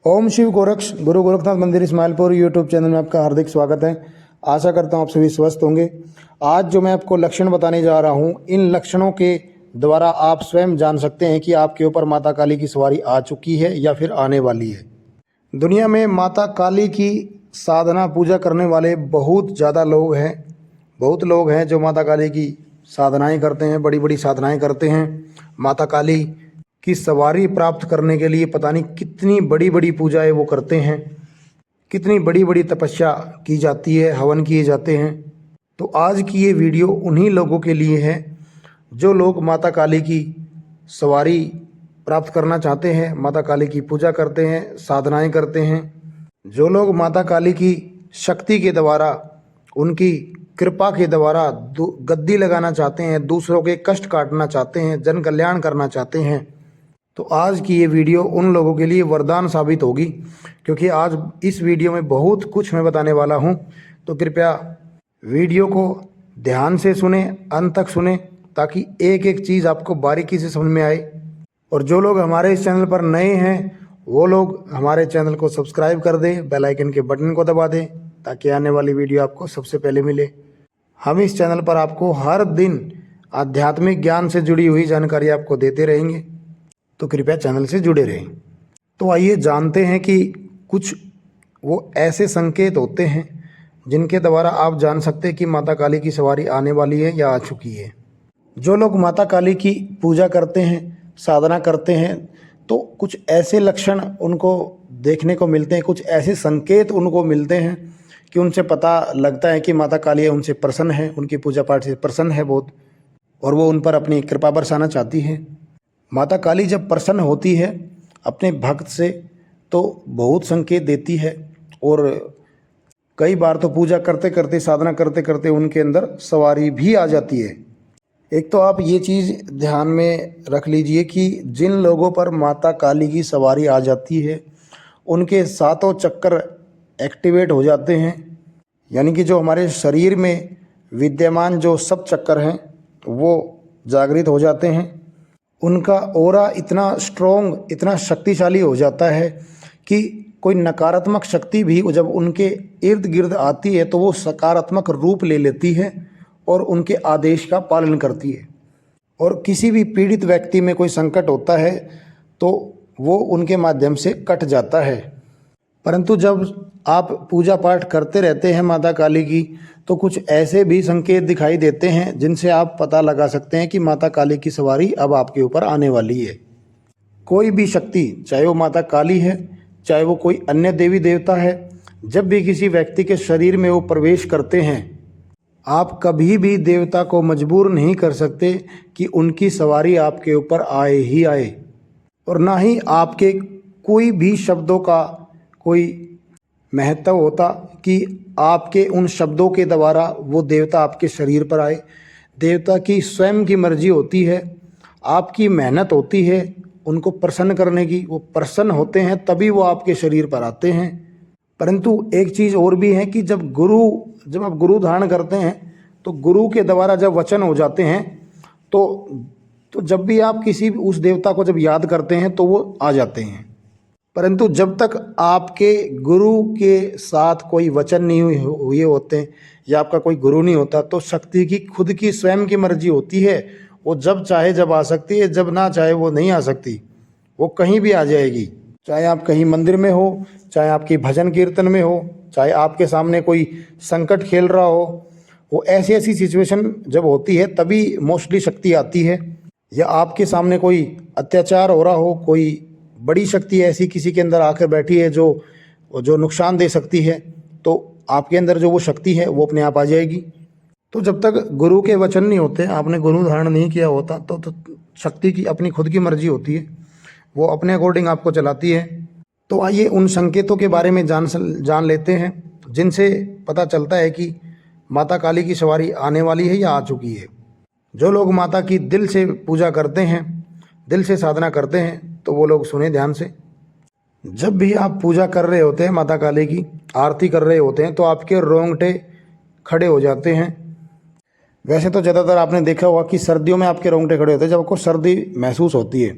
ओम शिव गोरक्ष गुरु गोरखनाथ मंदिर Ismailpur YouTube channel में आपका हार्दिक स्वागत है। आशा करता हूँ आप सभी स्वस्थ होंगे। आज जो मैं आपको लक्षण बताने जा रहा हूँ, इन लक्षणों के द्वारा आप स्वयं जान सकते हैं कि आपके ऊपर माता काली की सवारी आ चुकी है या फिर आने वाली है। दुनिया में माता काली की साधना पूजा करने वाले बहुत ज़्यादा लोग हैं। बहुत लोग हैं जो माता काली की साधनाएँ करते हैं, बड़ी बड़ी साधनाएँ करते हैं। माता काली की सवारी प्राप्त करने के लिए पता नहीं कितनी बड़ी बड़ी पूजाएं वो करते हैं, कितनी बड़ी बड़ी तपस्या की जाती है, हवन किए जाते हैं। तो आज की ये वीडियो उन्हीं लोगों के लिए है जो लोग माता काली की सवारी प्राप्त करना चाहते हैं, माता काली की पूजा करते हैं, साधनाएं करते हैं। जो लोग माता काली की शक्ति के द्वारा, उनकी कृपा के द्वारा गद्दी लगाना चाहते हैं, दूसरों के कष्ट काटना चाहते हैं, जन कल्याण करना चाहते हैं, तो आज की ये वीडियो उन लोगों के लिए वरदान साबित होगी। क्योंकि आज इस वीडियो में बहुत कुछ मैं बताने वाला हूँ। तो कृपया वीडियो को ध्यान से सुने, अंत तक सुने, ताकि एक एक चीज़ आपको बारीकी से समझ में आए। और जो लोग हमारे इस चैनल पर नए हैं वो लोग हमारे चैनल को सब्सक्राइब कर दें, बेल आइकन के बटन को दबा दें, ताकि आने वाली वीडियो आपको सबसे पहले मिले। हम इस चैनल पर आपको हर दिन आध्यात्मिक ज्ञान से जुड़ी हुई जानकारी आपको देते रहेंगे, तो कृपया चैनल से जुड़े रहें। तो आइए जानते हैं कि कुछ वो ऐसे संकेत होते हैं जिनके द्वारा आप जान सकते हैं कि माता काली की सवारी आने वाली है या आ चुकी है। जो लोग माता काली की पूजा करते हैं, साधना करते हैं, तो कुछ ऐसे लक्षण उनको देखने को मिलते हैं, कुछ ऐसे संकेत उनको मिलते हैं कि उनसे पता लगता है कि माता काली उनसे प्रसन्न है, उनकी पूजा पाठ से प्रसन्न है बहुत, और वो उन पर अपनी कृपा बरसाना चाहती है। माता काली जब प्रसन्न होती है अपने भक्त से तो बहुत संकेत देती है, और कई बार तो पूजा करते करते, साधना करते करते उनके अंदर सवारी भी आ जाती है। एक तो आप ये चीज़ ध्यान में रख लीजिए कि जिन लोगों पर माता काली की सवारी आ जाती है उनके सातों चक्कर एक्टिवेट हो जाते हैं। यानी कि जो हमारे शरीर में विद्यमान जो सब चक्कर हैं वो जागृत हो जाते हैं। उनका ऑरा इतना स्ट्रॉन्ग, इतना शक्तिशाली हो जाता है कि कोई नकारात्मक शक्ति भी जब उनके इर्द गिर्द आती है तो वो सकारात्मक रूप ले लेती है और उनके आदेश का पालन करती है। और किसी भी पीड़ित व्यक्ति में कोई संकट होता है तो वो उनके माध्यम से कट जाता है। परंतु जब आप पूजा पाठ करते रहते हैं माता काली की, तो कुछ ऐसे भी संकेत दिखाई देते हैं जिनसे आप पता लगा सकते हैं कि माता काली की सवारी अब आपके ऊपर आने वाली है। कोई भी शक्ति, चाहे वो माता काली है, चाहे वो कोई अन्य देवी देवता है, जब भी किसी व्यक्ति के शरीर में वो प्रवेश करते हैं, आप कभी भी देवता को मजबूर नहीं कर सकते कि उनकी सवारी आपके ऊपर आए ही आए। और ना ही आपके कोई भी शब्दों का कोई महत्व होता कि आपके उन शब्दों के द्वारा वो देवता आपके शरीर पर आए। देवता की स्वयं की मर्जी होती है, आपकी मेहनत होती है उनको प्रसन्न करने की। वो प्रसन्न होते हैं तभी वो आपके शरीर पर आते हैं। परंतु एक चीज़ और भी है कि जब आप गुरु धारण करते हैं तो गुरु के द्वारा जब वचन हो जाते हैं तो जब भी आप किसी उस देवता को जब याद करते हैं तो वो आ जाते हैं। परंतु जब तक आपके गुरु के साथ कोई वचन नहीं हुए होते या आपका कोई गुरु नहीं होता, तो शक्ति की खुद की स्वयं की मर्जी होती है। वो जब चाहे जब आ सकती है, जब ना चाहे वो नहीं आ सकती। वो कहीं भी आ जाएगी, चाहे आप कहीं मंदिर में हो, चाहे आपकी भजन कीर्तन में हो, चाहे आपके सामने कोई संकट खेल रहा हो। वो ऐसी ऐसी सिचुएशन जब होती है तभी मोस्टली शक्ति आती है। या आपके सामने कोई अत्याचार हो रहा हो, कोई बड़ी शक्ति ऐसी किसी के अंदर आकर बैठी है जो नुकसान दे सकती है, तो आपके अंदर जो वो शक्ति है वो अपने आप आ जाएगी। तो जब तक गुरु के वचन नहीं होते, आपने गुरु धारण नहीं किया होता, तो शक्ति की अपनी खुद की मर्जी होती है, वो अपने अकॉर्डिंग आपको चलाती है। तो आइए उन संकेतों के बारे में जान लेते हैं जिनसे पता चलता है कि माता काली की सवारी आने वाली है या आ चुकी है। जो लोग माता की दिल से पूजा करते हैं, दिल से साधना करते हैं, तो वो लोग सुने ध्यान से। जब भी आप पूजा कर रहे होते हैं, माता काली की आरती कर रहे होते हैं, तो आपके रोंगटे खड़े हो जाते हैं। वैसे तो ज़्यादातर आपने देखा होगा कि सर्दियों में आपके रोंगटे खड़े होते हैं जब आपको सर्दी महसूस होती है।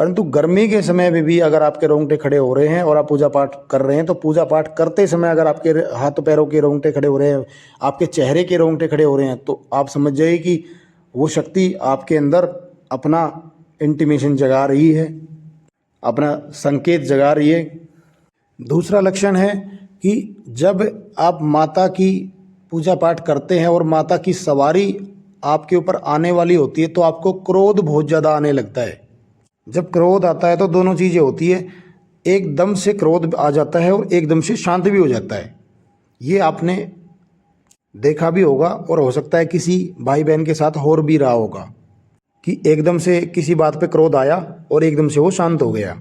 परंतु गर्मी के समय में भी अगर आपके रोंगटे खड़े हो रहे हैं और आप पूजा पाठ कर रहे हैं, तो पूजा पाठ करते समय अगर आपके हाथ पैरों के रोंगटे खड़े हो रहे हैं, आपके चेहरे के रोंगटे खड़े हो रहे हैं, तो आप समझ जाइए कि वो शक्ति आपके अंदर अपना इंटीमेशन जगा रही है, अपना संकेत जगा रही है। दूसरा लक्षण है कि जब आप माता की पूजा पाठ करते हैं और माता की सवारी आपके ऊपर आने वाली होती है, तो आपको क्रोध बहुत ज़्यादा आने लगता है। जब क्रोध आता है तो दोनों चीज़ें होती है, एकदम से क्रोध आ जाता है और एकदम से शांत भी हो जाता है। ये आपने देखा भी होगा और हो सकता है किसी भाई बहन के साथ हो भी रहा होगा कि एकदम से किसी बात पे क्रोध आया और एकदम से वो शांत हो गया।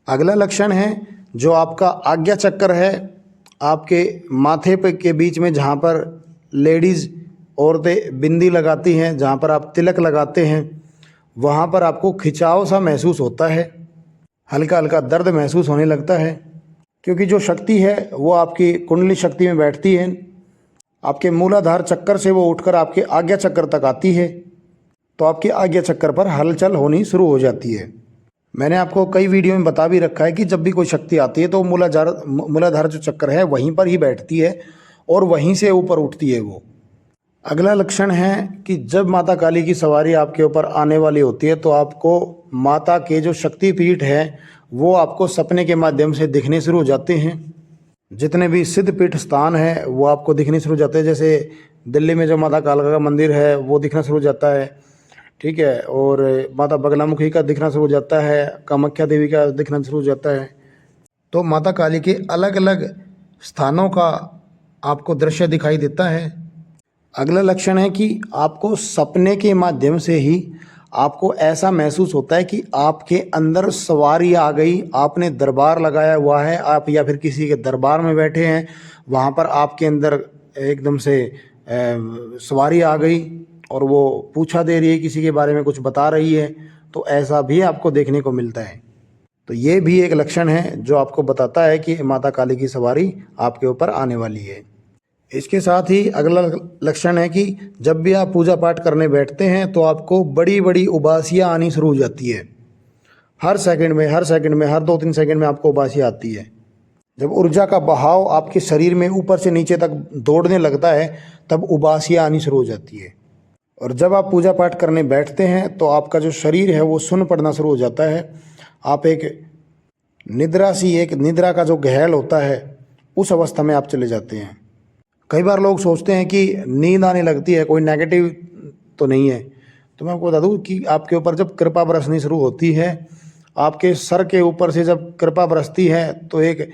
अगला लक्षण है जो आपका आज्ञा चक्र है, आपके माथे पे के बीच में जहाँ पर लेडीज़ औरतें बिंदी लगाती हैं, जहाँ पर आप तिलक लगाते हैं, वहाँ पर आपको खिंचाव सा महसूस होता है, हल्का हल्का दर्द महसूस होने लगता है, क्योंकि जो शक्ति है वो आपकी कुंडली शक्ति में बैठती है। आपके मूलाधार चक्कर से वो उठकर आपके आज्ञा चक्र तक आती है, तो आपके आज्ञा चक्र पर हलचल होनी शुरू हो जाती है। मैंने आपको कई वीडियो में बता भी रखा है कि जब भी कोई शक्ति आती है तो मूलाधार जो चक्र है वहीं पर ही बैठती है और वहीं से ऊपर उठती है वो। अगला लक्षण है कि जब माता काली की सवारी आपके ऊपर आने वाली होती है, तो आपको माता के जो शक्तिपीठ है वो आपको सपने के माध्यम से दिखने शुरू हो जाते हैं। जितने भी सिद्धपीठ स्थान है वो आपको दिखने शुरू हो जाते हैं। जैसे दिल्ली में जो माता कालका का मंदिर है वो दिखना शुरू हो जाता है, ठीक है, और माता बगलामुखी का दिखना शुरू हो जाता है, कामाख्या देवी का दिखना शुरू हो जाता है। तो माता काली के अलग अलग स्थानों का आपको दृश्य दिखाई देता है। अगला लक्षण है कि आपको सपने के माध्यम से ही आपको ऐसा महसूस होता है कि आपके अंदर सवारी आ गई, आपने दरबार लगाया हुआ है, आप या फिर किसी के दरबार में बैठे हैं, वहाँ पर आपके अंदर एकदम से सवारी आ गई और वो पूछा दे रही है, किसी के बारे में कुछ बता रही है, तो ऐसा भी आपको देखने को मिलता है। तो ये भी एक लक्षण है जो आपको बताता है कि माता काली की सवारी आपके ऊपर आने वाली है। इसके साथ ही अगला लक्षण है कि जब भी आप पूजा पाठ करने बैठते हैं तो आपको बड़ी बड़ी उबासियाँ आनी शुरू हो जाती है। हर सेकंड में, हर 2-3 सेकंड में आपको उबासियाँ आती है। जब ऊर्जा का बहाव आपके शरीर में ऊपर से नीचे तक दौड़ने लगता है, तब उबासियाँ आनी शुरू हो जाती है। और जब आप पूजा पाठ करने बैठते हैं तो आपका जो शरीर है वो सुन्न पड़ना शुरू हो जाता है। आप एक निद्रा का जो गहल होता है उस अवस्था में आप चले जाते हैं। कई बार लोग सोचते हैं कि नींद आने लगती है, कोई नेगेटिव तो नहीं है। तो मैं आपको बता दूं कि आपके ऊपर जब कृपा बरसनी शुरू होती है, आपके सर के ऊपर से जब कृपा बरसती है, तो एक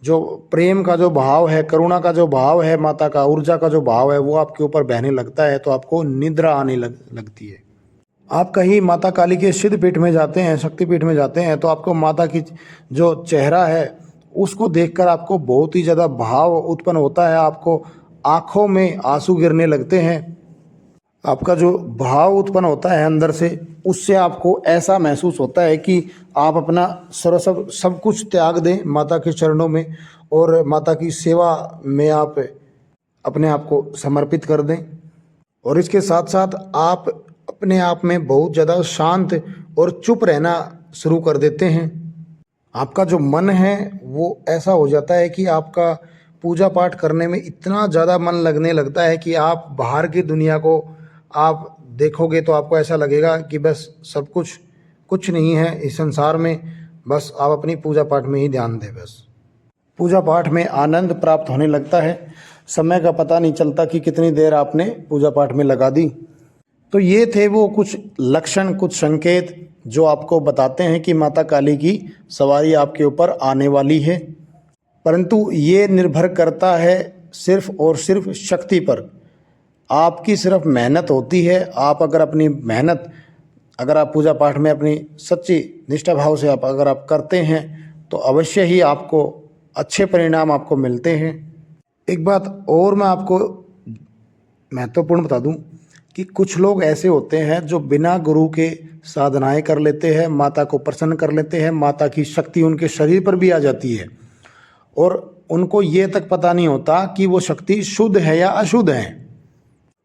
जो प्रेम का जो भाव है, करुणा का जो भाव है, माता का ऊर्जा का जो भाव है वो आपके ऊपर बहने लगता है, तो आपको निद्रा आने लगती है। आप कहीं माता काली के सिद्धपीठ में जाते हैं, शक्तिपीठ में जाते हैं, तो आपको माता की जो चेहरा है उसको देखकर आपको बहुत ही ज़्यादा भाव उत्पन्न होता है, आपको आँखों में आंसू गिरने लगते हैं। आपका जो भाव उत्पन्न होता है अंदर से, उससे आपको ऐसा महसूस होता है कि आप अपना सब कुछ त्याग दें माता के चरणों में और माता की सेवा में आप अपने आप को समर्पित कर दें। और इसके साथ साथ आप अपने आप में बहुत ज़्यादा शांत और चुप रहना शुरू कर देते हैं। आपका जो मन है वो ऐसा हो जाता है कि आपका पूजा पाठ करने में इतना ज़्यादा मन लगने लगता है कि आप बाहर की दुनिया को आप देखोगे तो आपको ऐसा लगेगा कि बस सब कुछ नहीं है इस संसार में, बस आप अपनी पूजा पाठ में ही ध्यान दें। बस पूजा पाठ में आनंद प्राप्त होने लगता है, समय का पता नहीं चलता कि कितनी देर आपने पूजा पाठ में लगा दी। तो ये थे वो कुछ लक्षण, कुछ संकेत जो आपको बताते हैं कि माता काली की सवारी आपके ऊपर आने वाली है। परंतु ये निर्भर करता है सिर्फ और सिर्फ शक्ति पर। आपकी सिर्फ मेहनत होती है। आप अगर अपनी मेहनत, अगर आप पूजा पाठ में अपनी सच्ची निष्ठा भाव से अगर आप करते हैं तो अवश्य ही आपको अच्छे परिणाम आपको मिलते हैं। एक बात और मैं आपको महत्वपूर्ण बता दूं कि कुछ लोग ऐसे होते हैं जो बिना गुरु के साधनाएं कर लेते हैं, माता को प्रसन्न कर लेते हैं, माता की शक्ति उनके शरीर पर भी आ जाती है और उनको ये तक पता नहीं होता कि वो शक्ति शुद्ध है या अशुद्ध है,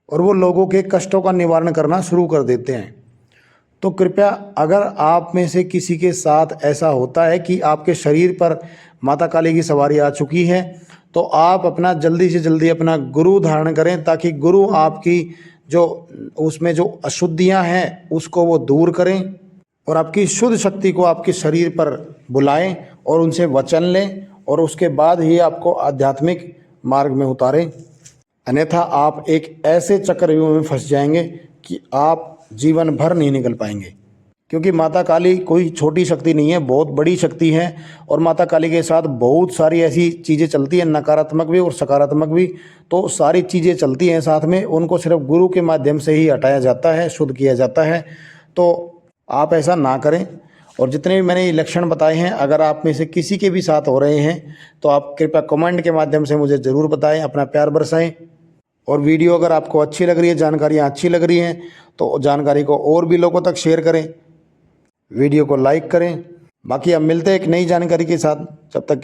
और वो लोगों के कष्टों का निवारण करना शुरू कर देते हैं। तो कृपया अगर आप में से किसी के साथ ऐसा होता है कि आपके शरीर पर माता काली की सवारी आ चुकी है, तो आप अपना जल्दी से जल्दी अपना गुरु धारण करें, ताकि गुरु आपकी जो उसमें जो अशुद्धियां हैं उसको वो दूर करें और आपकी शुद्ध शक्ति को आपके शरीर पर बुलाएं और उनसे वचन लें, और उसके बाद ही आपको आध्यात्मिक मार्ग में उतारें। अन्यथा आप एक ऐसे चक्रव्यूह में फंस जाएंगे कि आप जीवन भर नहीं निकल पाएंगे। क्योंकि माता काली कोई छोटी शक्ति नहीं है, बहुत बड़ी शक्ति है। और माता काली के साथ बहुत सारी ऐसी चीज़ें चलती हैं, नकारात्मक भी और सकारात्मक भी। तो सारी चीज़ें चलती हैं साथ में, उनको सिर्फ गुरु के माध्यम से ही हटाया जाता है, शुद्ध किया जाता है। तो आप ऐसा ना करें। और जितने भी मैंने ये लक्षण बताए हैं, अगर आप में से किसी के भी साथ हो रहे हैं तो आप कृपया कमेंट के माध्यम से मुझे ज़रूर बताएं, अपना प्यार बरसाएं। और वीडियो अगर आपको अच्छी लग रही है, जानकारियाँ अच्छी लग रही हैं, तो जानकारी को और भी लोगों तक शेयर करें, वीडियो को लाइक करें। बाकी अब मिलते हैं एक नई जानकारी के साथ, जब तक